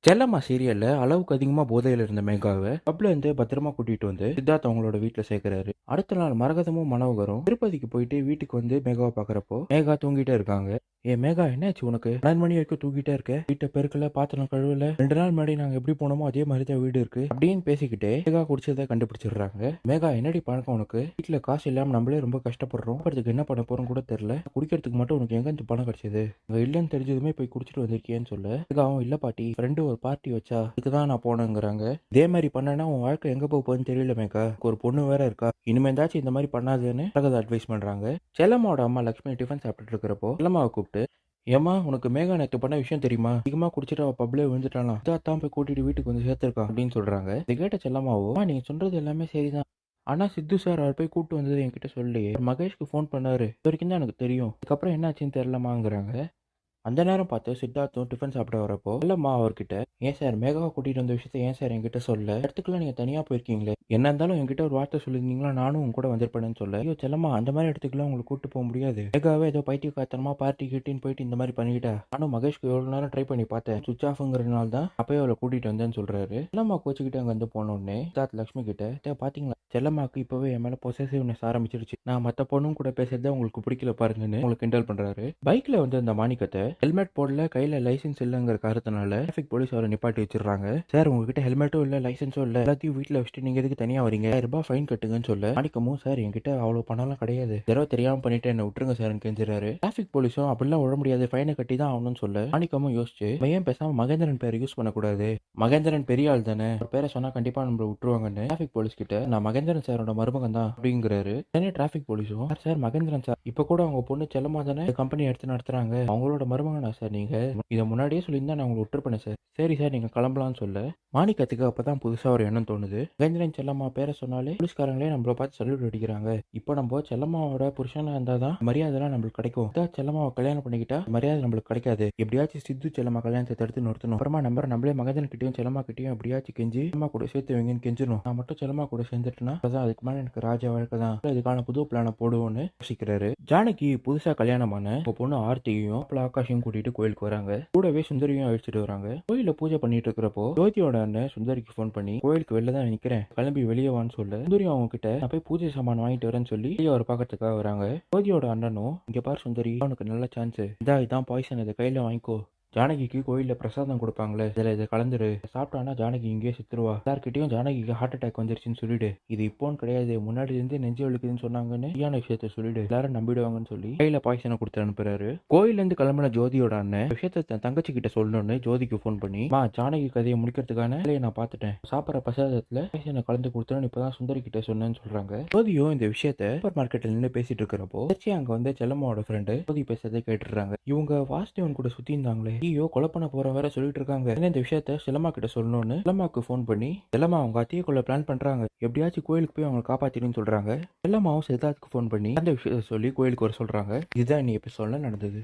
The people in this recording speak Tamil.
செல்லம்மா சீரியல்ல அளவுக்கு அதிகமா போதையில இருந்த மேகாவை பப்ல இருந்து பத்திரமா கூட்டிட்டு வந்து சித்தார்த் அவங்களோட வீட்டுல சேர்க்கிறாரு. அடுத்த நாள் மரகதமும் மனோகரும் திருப்பதிக்கு போயிட்டு வீட்டுக்கு வந்து மேகாவை பாக்குறப்போ மேகா தூங்கிட்டே இருக்காங்க. மேகா என்னாச்சு உனக்கு 12 மணி வரைக்கும் தூங்கிட்டே இருக்க? வீட்டை பெருக்கல, பாத்திரம் கழுவல, 2 நாள் முன்னாடி நாங்க எப்படி போனோமோ அதே மாதிரி தான் வீடு இருக்கு அப்படின்னு பேசிக்கிட்டே மேகா குடிச்சதை கண்டுபிடிச்சிடுறாங்க. மேகா என்னடி பழக்கம் உனக்கு? வீட்டுல காசு இல்லாம நம்மளே ரொம்ப கஷ்டப்படுறோம், அதுக்கு என்ன பண்ண போறோம் கூட தெரியல, குடிக்கிறதுக்கு மட்டும் உனக்கு எங்க இருந்து பணம் கிடைச்சது? அங்க இல்லைன்னு தெரிஞ்சதுமே போய் குடிச்சிட்டு வந்திருக்கியேன்னு சொல்ல மேகாவும் இல்ல பாட்டி, ஃப்ரெண்டு ஒரு பார்ட்டி வச்சா இதுக்குதான் நான் போனேங்கிறாங்க. இதே மாதிரி பண்ணனா உன் வாழ்க்கை எங்க போக போகுதுன்னு தெரியல மேகா, ஒரு பொண்ணு வேற இருக்கா, இனிமேந்தாச்சும் இந்த மாதிரி பண்ணாதுன்னு மரகத அட்வைஸ் பண்றாங்க. செல்லம்மாவோட அம்மா லக்ஷ்மி டிஃபன் சாப்பிட்டுட்டு இருக்கிறப்போ செல்லம்மாவை கூப்பிட்டு, ஏம்மா உனக்கு மேகா நேற்று பண்ண விஷயம் தெரியுமா? அதிகமா குடிச்சிட்டு அவ பப்ளே விழுந்துட்டாலாம், இதான் போய் கூட்டிட்டு வீட்டுக்கு வந்து சேர்த்திருக்கான் அப்படின்னு சொல்றாங்க. இதை கேட்ட செல்லம்மாவோ, "அம்மா, நீங்க சொல்றது எல்லாமே சரிதான், ஆனா சித்து சார் அவர் போய் கூட்டு வந்தது என்கிட்ட சொல்லியே, மகேஷ்க்கு ஃபோன் பண்ணாரு, இது வரைக்கும் தான் எனக்கு தெரியும், அதுக்கப்புறம் என்ன ஆச்சுன்னு தெரியலமாங்கிறாங்க. அந்த நேரம் பார்த்து சித்தார்த்தும் டிஃபன் சாப்பிட வரப்போ இல்லம்மா அவர்கிட்ட, ஏன் சார் மேகாவை கூட்டிட்டு வந்த விஷயத்த ஏன் சார் என்கிட்ட சொல்ல, இடத்துக்குலாம் நீங்க தனியா போயிருக்கீங்களே, என்ன இருந்தாலும் என்கிட்ட ஒரு வார்த்தை சொல்லியிருந்தீங்களா நானும் உங்க கூட வந்திருப்பேன்னு சொல்ல, ஐயோ செல்லம்மா, அந்த மாதிரி இடத்துக்குலாம் உங்களுக்கு கூட்டு போக முடியாது, மேகாவே ஏதோ பைத்தியக்காரத்தனமா பார்ட்டி கிட்டின்னு போயிட்டு இந்த மாதிரி பண்ணிக்கிட்டா, நானும் மகேஷ்க்கு எவ்வளவு நேரம் ட்ரை பண்ணி பார்த்தேன், சுவிச் ஆஃப்ங்கிறதுனால தான் அப்பயே அவளை கூட்டிட்டு வந்தேன்னு சொல்றாரு. செல்லம்மா கோச்சுக்கிட்டு அங்க வந்து போனோடனே சித்தார்த் லக்ஷ்மி கிட்ட, பாத்தீங்களா செல்லம்மாக்கு இப்பவே என் மேல பொசசிவ்னஸ் ஆரம்பிச்சிருச்சு, நான் மத்த பொண்ணும் கூட பேசுறத உங்களுக்கு பிடிக்கல பாருங்கன்னு உங்களுக்கு கிண்டல் பண்றாரு. பைக்ல வந்து அந்த மாணிக்கத்தை ஹெல்மெட் போடல, கையில லைசென்ஸ் இல்லங்கிற காரணத்தினால டிராஃபிக் போலீஸ் அவரை நிப்பாட்டி வச்சிடுறாங்க. சார், உங்ககிட்ட ஹெல்மெட்டும் இல்ல, லைசென்ஸும் இல்ல, எல்லாத்தையும் வீட்டுல வச்சுட்டு நீங்க எதுக்கு தனியா வரீங்க, 1000 ரூபாய் ஃபைன் கட்டுங்கன்னு சொல்ல, மாணிக்கமும், சார் என்கிட்ட அவ்வளவு பணம்லாம் கிடையாது, தடவை தெரியாம பண்ணிட்டு என்ன விட்டுருங்க சார்னு கெஞ்சுறாரு. டிராஃபிக் போலீஸும் அப்படிலாம் விட முடியாது, ஃபைனை கட்டி தான் ஆகணும்னு சொல்ல, மாணிக்கமும் யோசிச்சு, ஏன் பேசாம மகேந்திரன் பேரை யூஸ் பண்ணக்கூடாது, மகேந்திரன் பெரிய ஆள் தானே, ஒரு பேரை சொன்னா கண்டிப்பா நம்மள விட்டுருவாங்கன்னு டிராஃபிக் போலீஸ் கிட்ட, நான் மகேந்திரன் சாரோட மருமகன் தான் அப்படிங்கிறாரு. உடனே டிராஃபிக் போலீஸும், சார் மகேந்திரன் சார் இப்ப கூட அவங்க பொண்ணு செல்லமா தானே கம்பெனி எடுத்து நடத்துறாங்க, அவங்களோட மருமகனா சார் நீங்க, இதை முன்னாடியே சொல்லியிருந்தா நான் உங்களை விட்டுருப்பேன் சார், சரி சார் நீங்க கிளம்பலாம்னு சொல்ல, மாணிக்கத்துக்கு அப்பதான் புதுசா ஒரு எண்ணம் தோணுது. மகேந்திரன் செல்லம்மா பேரை சொன்னாலே போலீஸ்காரங்களே நம்மள பார்த்து சல்யூட் அடிக்கிறாங்க, இப்போ நம்ம செல்லம்மாவோட புருஷனா இருந்தாதான் மரியாதைலாம் நம்மளுக்கு கிடைக்கும், இதான் செல்லம்மாவை கல்யாணம் பண்ணிக்கிட்டா மரியாதை நம்மளுக்கு கிடைக்காது, எப்படியாச்சும் சித்து செல்லம்மா கல்யாணத்தை தடுத்து நிறுத்தணும், அப்புறமா நம்பர் நம்மளே மகேந்திரன் கிட்டயும் செல்லம்மா கிட்டயும் எப்படியாச்சும் கெஞ்சி செல்லம்மா கூட சேர்த்து வைங்கன்னு கெஞ்சணும், நான் மட்டும் செல்லம்மா கூட சேர்ந்துட்டுனா அதான் அதுக்கு மேலே எனக்கு ராஜா வாழ்க்கை தான், இதுக்கான புது பிளானை போடுவோன்னு யோசிக்கிறாரு. ஜானகி புதுசா கல்யாணமான இப்போ பொண்ணு ஆர்த்தியையும் ஆகாஷையும் கூட்டிட்டு கோயிலுக்கு வராங்க, கூடவே சுந்தரியும் அழைச்சிட்டு வராங்க. கோயில பூஜை பண்ணிட்டு இருக்கிறப்போ ஜோதியோட அண்ணன் சுந்தரிக்கு ஃபோன் பண்ணி, கோயிலுக்கு வெளில தான் நிக்கிறேன், கிளம்பி வெளியே வான்னு சொல்ல, சுந்தரி அவங்க கிட்ட நான் போய் பூஜை சாமான் வாங்கிட்டு வரேன்னு சொல்லி வெளியே ஒரு பார்க்கறதுக்காக வராங்க. ஜோதியோட அண்ணனும், இங்க பாரு சுந்தரி, உனக்கு நல்ல சான்ஸ், இதான் பாய்சன், இதை கையில வாங்கிக்கோ, ஜானகிக்கு கோயில்ல பிரசாதம் கொடுப்பாங்களே இதுல இதை கலந்துரு, சாப்பிட்டானா ஜானகி இங்கேயே செத்துருவா, எல்லார்கிட்டயும் ஜானகிக்கு ஹார்ட் அட்டாக் வந்துருச்சுன்னு சொல்லிடு, இது இப்போன்னு கிடையாது, முன்னாடி இருந்து நெஞ்சு வலிக்குதுன்னு சொன்னாங்கன்னு சரியான விஷயத்த சொல்லிடு, எல்லாரும் நம்பிடுவாங்கன்னு சொல்லி கையில பாய்சனை கொடுத்து அனுப்புறாரு. கோயில்ல இருந்து கிளம்பின ஜோதியோட அண்ணன் விஷயத்த தன் தங்கச்சி கிட்ட சொல்லணும்னு ஜோதிக்கு ஃபோன் பண்ணி, ஜானகி கதையை முடிக்கிறதுக்கான வேலையை நான் பார்த்துட்டேன், சாப்பிட்ற பிரசாதத்துல பாய்சனை கலந்து கொடுத்தேன்னு இப்பதான் சுந்தரி கிட்ட சொன்னேன்னு சொல்றாங்க. ஜோதியும் இந்த விஷயத்த சூப்பர் மார்க்கெட்ல நின்று பேசிட்டு இருக்கிறப்போ அங்க வந்து செல்லம்மாவோட ஃப்ரெண்டு ஜோதி பேசுறதை கேட்டுறாங்க. இவங்க வாசுதேவன் கூட சுத்தி இருந்தாங்களே, ஐயோ கொலை பண்ண போற வேற சொல்லிட்டு இருக்காங்க, இந்த விஷயத்த செல்லம்மா கிட்ட சொல்லணும்னு செல்லம்மாக்கு ஃபோன் பண்ணி, செல்லம்மா அவங்க அத்தையை கொள்ள பிளான் பண்றாங்க, எப்படியாச்சும் கோயிலுக்கு போய் அவங்க காப்பாத்திடுன்னு சொல்றாங்க. செல்லம்மாவும் சித்தார்த்துக்கு ஃபோன் பண்ணி அந்த விஷயத்த சொல்லி கோயிலுக்கு வர சொல்றாங்க. இதுதான் நீ எபிசோட்ல நடந்தது.